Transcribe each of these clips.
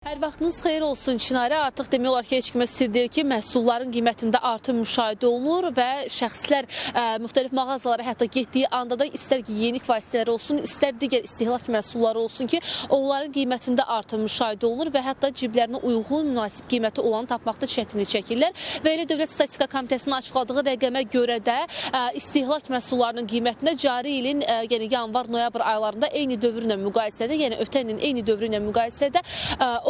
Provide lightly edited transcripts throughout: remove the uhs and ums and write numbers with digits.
Hər vaxtınız xeyir olsun Çinarə. Artıq demək olar ki, heç kimə sir deyil ki, məhsulların qiymətində artım müşahidə olunur və şəxslər müxtəlif mağazalara hətta getdiyi anda da istər ki, yenik vasitələri olsun, istər digər istehlak məhsulları olsun ki, onların qiymətində artım müşahidə olunur və hətta ciblərinə uyğun, münasib qiyməti olanı tapmaqda çətinlik çəkirlər. Və elə Dövlət Statistika Komitəsinin açıqladığı rəqəmə görə də istehlak məhsullarının qiymətində cari ilin yəni yanvar-noyabr aylarında eyni dövrlə müqayisədə, yəni ötən ilin eyni dövrü ilə müqayisədə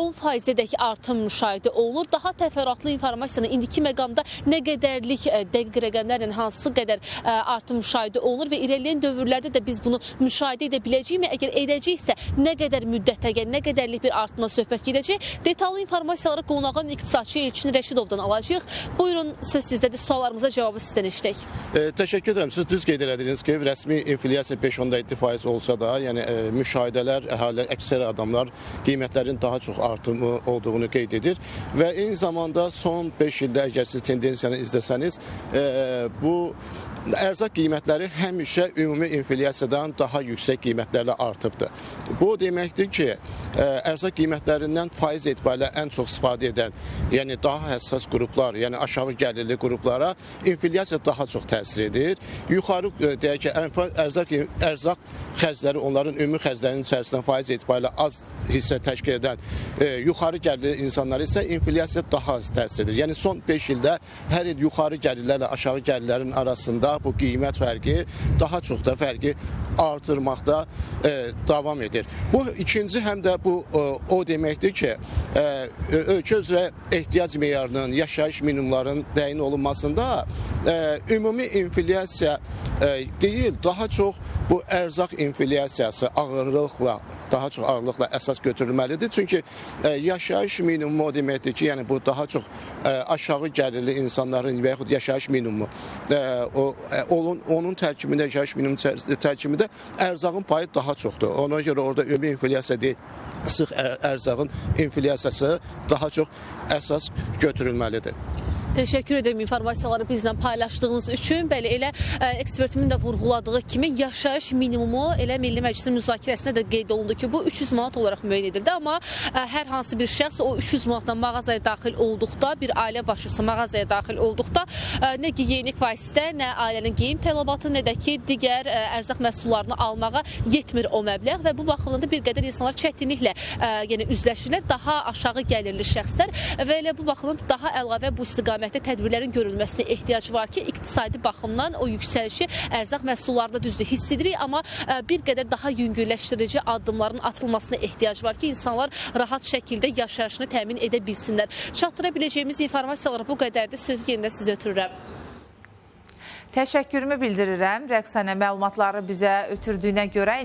10%-dək artım müşahidə olunur. Daha təfərrüatlı informasiyanı indiki məqamda nə qədərlik dəqiq rəqəmlərlə hansı qədər artım müşahidə olunur və irəliləyən dövrlərdə də biz bunu müşahidə edə biləcəyik mi? Əgər edəcəksə, nə qədər müddətə, nə qədərlik bir artımdan söhbət gedəcək? Detallı informasiyaları qonağın iqtisadçı Elçin Rəşidovdan alacağıq. Buyurun, söz sizdədir. Suallarımıza cavabı sizdən eşitək. Təşəkkür edirəm. Siz düz qeyd elədiniz ki, rəsmi inflyasiya 5.7% olsa da, yəni müşahidələr, əhali, əksər adamlar qiymətlərin daha çox artımı olduğunu qeyd edir və eyni zamanda son 5 ildə əgər siz tendensiyanı izləsəniz, bu ərzaq qiymətləri həmişə ümumi inflyasiyadan daha yüksək qiymətlərlə artıbdır. Bu deməkdir ki, ərzaq qiymətlərindən faiz etibarilə ən çox istifadə edən, yəni daha həssas qruplar, yəni aşağı gəlirli qruplara inflyasiya daha çox təsir edir. Yuxarı deyək ki, ərzaq xərcləri, onların ümumi xərclərinin içərisindən faiz etibarilə az hissə təşkil edən yuxarı gəlirli insanlar isə inflyasiya daha az təsir edir. Yəni son 5 ildə hər il yuxarı gəlirlərlə aşağı gəlirlərin arasında bu qiymət fərqi daha çox da fərqi artırmaqda davam edir. Bu ikinci həm də bu o deməkdir ki, ölkə üzrə ehtiyac meyarının, yaşayış minimumların təyin olunmasında ümumi inflyasiya deyil, daha çox bu ərzaq inflyasiyası daha çox ağırlıqla əsas götürülməlidir. Çünki yaşayış minimumu o deməkdir ki, yəni bu daha çox aşağı gəlirli insanların və yaxud yaşayış minimumu onun tərkibində, yaşayış minimumu tərkibində ərzağın payı daha çoxdur. Ona görə orada ümumi inflyasiya deyil, sıx ərzağın inflyasiyası daha çox əsas götürülməlidir. Təşəkkür edirəm informasiyaları bizlə paylaşdığınız üçün. Bəli, elə ekspertimin də vurğuladığı kimi yaşayış minimumu elə Milli Məclisin müzakirəsində də qeyd olundu ki, bu 300 manat olaraq müəyyən edildi. Amma hər hansı bir şəxs o 300 manatla mağazaya daxil olduqda, bir ailə başçısı mağazaya daxil olduqda nə gigiyenik vasitə, nə ailənin geyim tələbatı, nə də ki, digər ərzaq məhsullarını almağa yetmir o məbləğ və bu baxımdan da bir qədər insanlar çətinliklə üzləşirlər. Daha aşağı gəlirli şəxslər və elə bu baxımdan daha əlavə bu istiqamətdə tədbirlərin görülməsinə ehtiyac var ki, iqtisadi baxımdan o yüksəlişi ərzaq məhsullarında düzdür hiss edirik, amma bir qədər daha yüngülləşdirici addımların atılmasına ehtiyac var ki, insanlar rahat şəkildə yaşayışını təmin edə bilsinlər. Çatdıra biləcəyimiz informasiyalar bu qədərdir. Sözü yenidən sizə ötürürəm. Təşəkkürümü bildirirəm Rəqsanə məlumatları bizə ötürdüyünə görə.